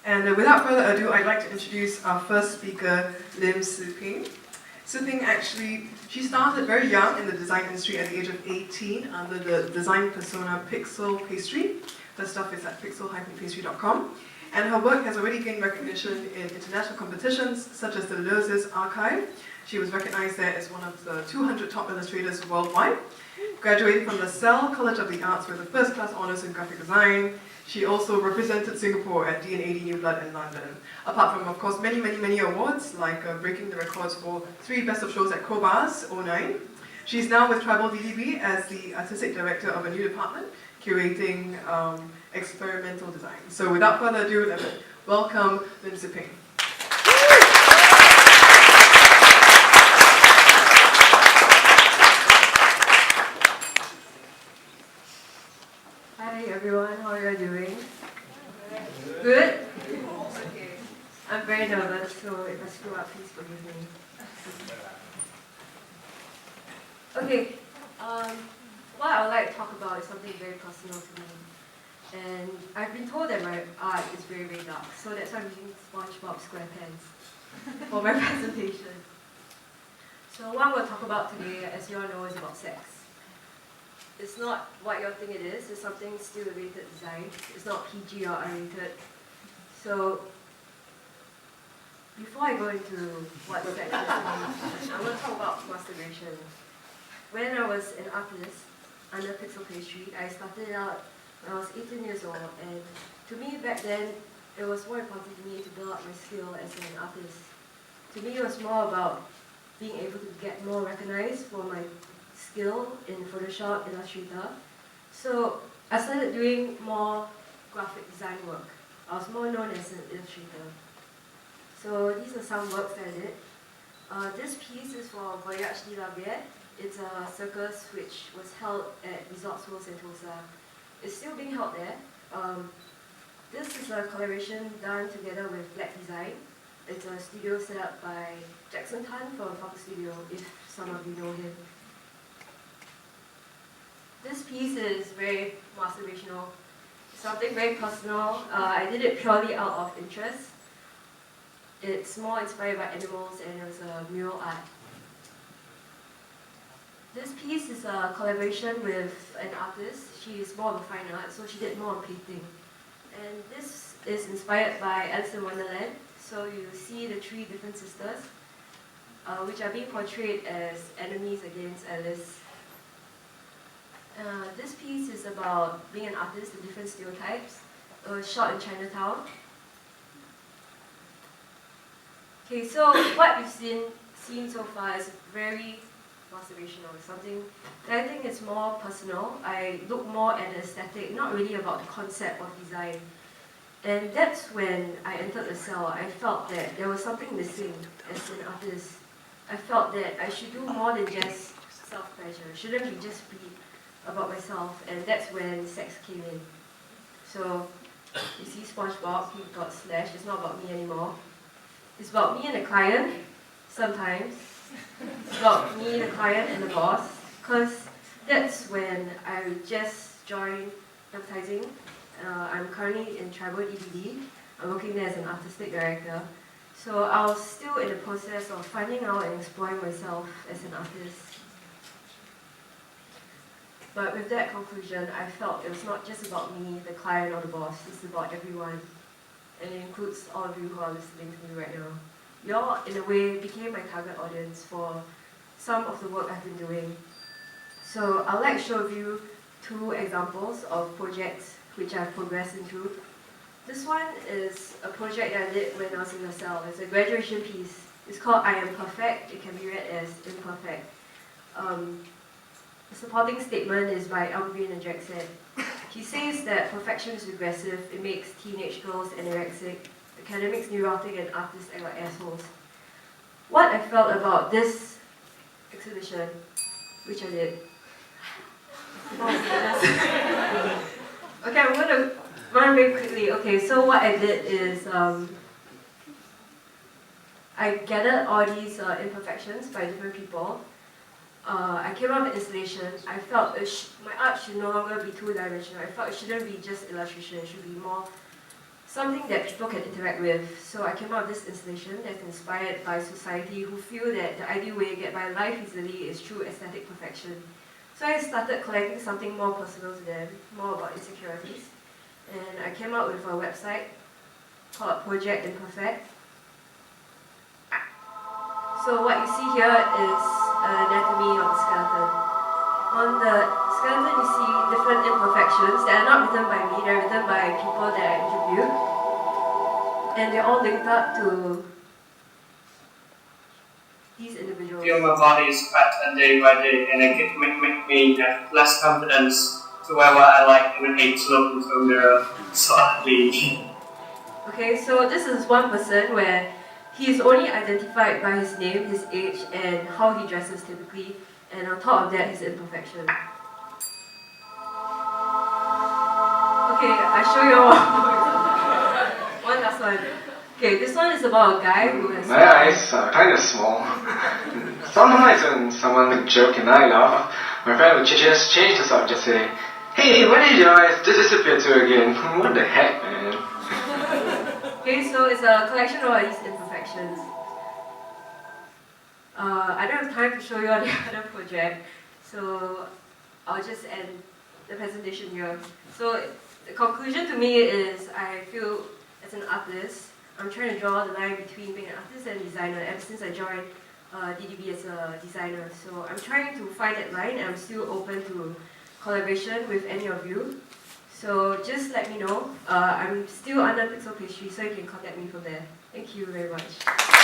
And without further ado, I'd like to introduce our first speaker, Lim Siping. Siping actually, she started very young in the design industry at the age of 18 under the design persona Pixel Pastry. Her stuff is at pixel-pastry.com. And her work has already gained recognition in international competitions such as the Loews Archive. She was recognized there as one of the 200 top illustrators worldwide. Graduated from the LaSalle College of the Arts with a first-class honors in graphic design. She also represented Singapore at D&AD New Blood in London. Apart from, of course, many awards, like breaking the records for 3 Best of Shows at Cobars 09. She's now with Tribal DDB as the artistic director of a new department, curating experimental design. So without further ado, let me welcome Lim Siping. Hi everyone, how are you doing? Good? Okay. I'm very nervous, so if I screw up, please forgive me. Okay, what I would like to talk about is something very personal to me. And I've been told that my art is very dark, so that's why I'm using SpongeBob SquarePants for my presentation. So what I'm going to talk about today, as you all know, is about sex. It's not what you all think it is. It's something still related design. It's not PG or R-rated. So before I go into what sex is, I'm going to talk about masturbation. When I was an artist under Pixel Pastry, I started out when I was 18 years old, and to me back then, it was more important to me to build up my skill as an artist. To me, it was more about being able to get more recognized for my skill in Photoshop, Illustrator. So I started doing more graphic design work. I was more known as an illustrator. So these are some works that I did. This piece is for Voyage de la Bière. It's a circus which was held at Resorts World Sentosa. It's still being held there. This is a collaboration done together with Black Design. It's a studio set up by Jackson Tan from Fox Studio, if some of you know him. This piece is very masturbational. It's something very personal. I did it purely out of interest. It's more inspired by animals, and it was a mural art. This piece is a collaboration with an artist. She is more of a fine art, so she did more on painting. And this is inspired by Alice in Wonderland. So you see the 3 different sisters, which are being portrayed as enemies against Alice. This piece is about being an artist, the different stereotypes. It was shot in Chinatown. Okay, so what we've seen so far is very masturbational. It's something that I think is more personal. I look more at the aesthetic, not really about the concept of design. And that's when I entered the cell. I felt that there was something missing as an artist. I felt that I should do more than just self-pleasure. It shouldn't be just be about myself, and that's when sex came in. So you see SpongeBob, he got slashed. It's not about me anymore. It's about me and the client, sometimes. It's about me, the client, and the boss, because that's when I just joined advertising. I'm currently in Tribal DDB. I'm working there as an artistic director. So I was still in the process of finding out and exploring myself as an artist. But with that conclusion, I felt it was not just about me, the client, or the boss. It's about everyone. And it includes all of you who are listening to me right now. Y'all, in a way, became my target audience for some of the work I've been doing. So I'd like to show you 2 examples of projects which I've progressed into. This one is a project that I did when I was in LaSalle. It's a graduation piece. It's called I Am Perfect. It can be read as Imperfect. The supporting statement is by Al Green and Jackson. He says that perfection is regressive. It makes teenage girls anorexic, academics neurotic, and artists act like assholes. What I felt about this exhibition, which I did. Okay, I'm going to run very quickly. Okay, so what I did is I gathered all these imperfections by different people. I came up with installation. I felt my art should no longer be 2-dimensional. I felt it shouldn't be just illustration. It should be more something that people can interact with. So I came up with this installation that's inspired by society who feel that the ideal way to get by life easily is through aesthetic perfection. So I started collecting something more personal to them, more about insecurities. And I came up with a website called Project Imperfect. So what you see here is an anatomy of the skeleton. On the skeleton you see different imperfections that are not written by me, they're written by people that I interviewed. And they're all linked up to these individuals. I feel my body is fatter day by day, and it can make me have less confidence to wear what I like, and I hate to look into a mirror, so I leave. Okay, so this is one person where he is only identified by his name, his age, and how he dresses typically, and on top of that, his imperfection. Okay, I show you one last one. Okay, this one is about a guy who has... My eyes are kind of small. Sometimes when someone would joke and I laugh, my friend would just change the subject, say, "Hey, why did your eyes disappear to again?" What the heck, man? Okay, so it's a collection of all these imperfections. I don't have time to show you all the other project, so I'll just end the presentation here. So the conclusion to me is I feel as an artist, I'm trying to draw the line between being an artist and designer ever since I joined DDB as a designer. So I'm trying to find that line, and I'm still open to collaboration with any of you. So just let me know. I'm still under Pixel Pastry, so you can contact me from there. Thank you very much.